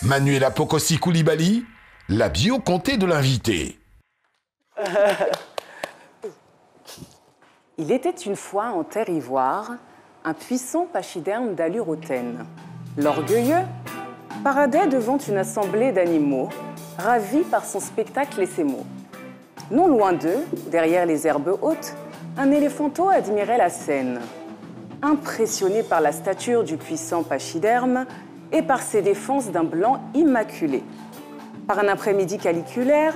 Manuela Pocosi Koulibaly, la bio-comté de l'invité. Il était une fois en terre ivoire un puissant pachyderme d'allure hautaine. L'orgueilleux paradait devant une assemblée d'animaux, ravis par son spectacle et ses mots. Non loin d'eux, derrière les herbes hautes, un éléphanteau admirait la scène. Impressionné par la stature du puissant pachyderme et par ses défenses d'un blanc immaculé. Par un après-midi caliculaire,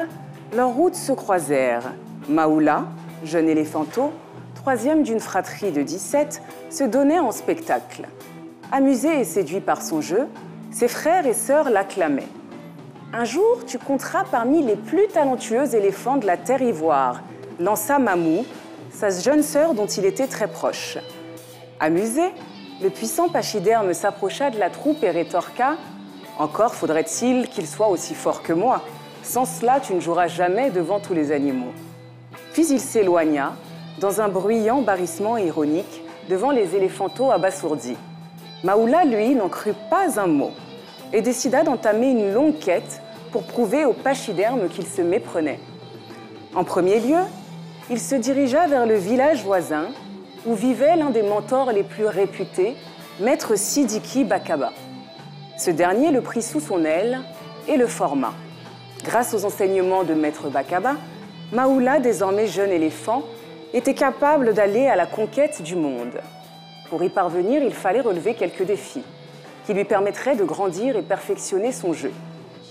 leurs routes se croisèrent. Maoula, jeune éléphanteau, troisième d'une fratrie de 17, se donnait en spectacle. Amusé et séduit par son jeu, ses frères et sœurs l'acclamaient. Un jour, tu compteras parmi les plus talentueux éléphants de la terre ivoire, lança Mamou, sa jeune sœur dont il était très proche. Amusé, le puissant pachyderme s'approcha de la troupe et rétorqua « Encore faudrait-il qu'il soit aussi fort que moi. Sans cela, tu ne joueras jamais devant tous les animaux. » Puis il s'éloigna, dans un bruyant barrissement ironique, devant les éléphanteaux abasourdis. Maoula, lui, n'en crut pas un mot et décida d'entamer une longue quête pour prouver au pachyderme qu'il se méprenait. En premier lieu, il se dirigea vers le village voisin où vivait l'un des mentors les plus réputés, Maître Sidiki Bakaba. Ce dernier le prit sous son aile et le forma. Grâce aux enseignements de Maître Bakaba, Maoula, désormais jeune éléphant, était capable d'aller à la conquête du monde. Pour y parvenir, il fallait relever quelques défis qui lui permettraient de grandir et perfectionner son jeu.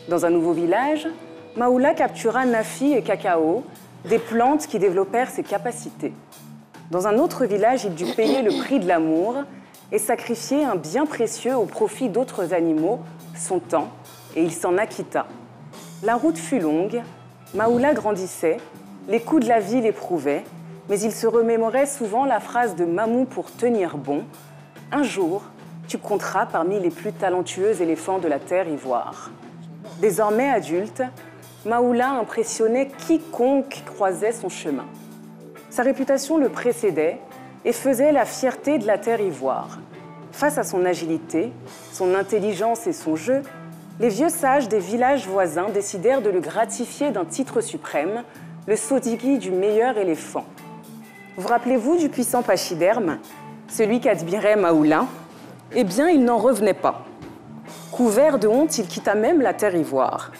Dans un nouveau village, Maoula captura Nafi et Cacao, des plantes qui développèrent ses capacités. Dans un autre village, il dut payer le prix de l'amour et sacrifier un bien précieux au profit d'autres animaux, son temps, et il s'en acquitta. La route fut longue, Maoula grandissait, les coups de la vie l'éprouvaient, mais il se remémorait souvent la phrase de Mamou pour tenir bon « Un jour, tu compteras parmi les plus talentueux éléphants de la terre ivoire. » Désormais adulte, Maoula impressionnait quiconque croisait son chemin. Sa réputation le précédait et faisait la fierté de la terre ivoire. Face à son agilité, son intelligence et son jeu, les vieux sages des villages voisins décidèrent de le gratifier d'un titre suprême, le sodigui du meilleur éléphant. Vous rappelez-vous du puissant pachyderme, celui qu'admirait Maoula? Eh bien, il n'en revenait pas. Couvert de honte, il quitta même la terre ivoire.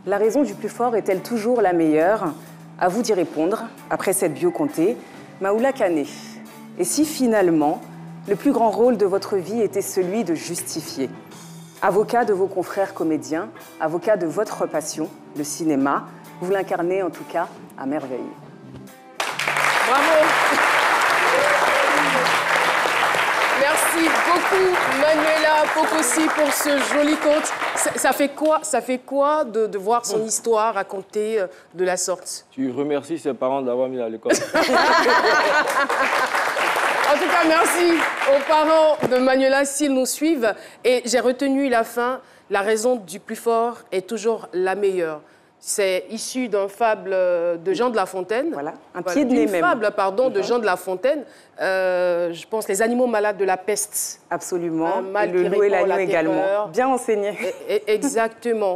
La raison du plus fort est-elle toujours la meilleure? À vous d'y répondre, après cette bio-comté, Maoula Kane. Et si finalement, le plus grand rôle de votre vie était celui de justifier? Avocat de vos confrères comédiens, avocat de votre passion, le cinéma, vous l'incarnez en tout cas à merveille. Bravo! Merci beaucoup, Manuela Pocosi, pour ce joli conte. Ça fait quoi de voir son histoire racontée de la sorte? Tu remercies ses parents d'avoir mis à l'école. En tout cas, merci aux parents de Manuela s'ils nous suivent. Et j'ai retenu la fin, la raison du plus fort est toujours la meilleure. C'est issu d'un fable de Jean de La Fontaine. Voilà, un pied de nez même. Fable, pardon, de Jean de La Fontaine. Je pense les animaux malades de la peste. Absolument, Un mal et le qui loup et répand la l'agneau également. terreur. Bien enseigné. Exactement.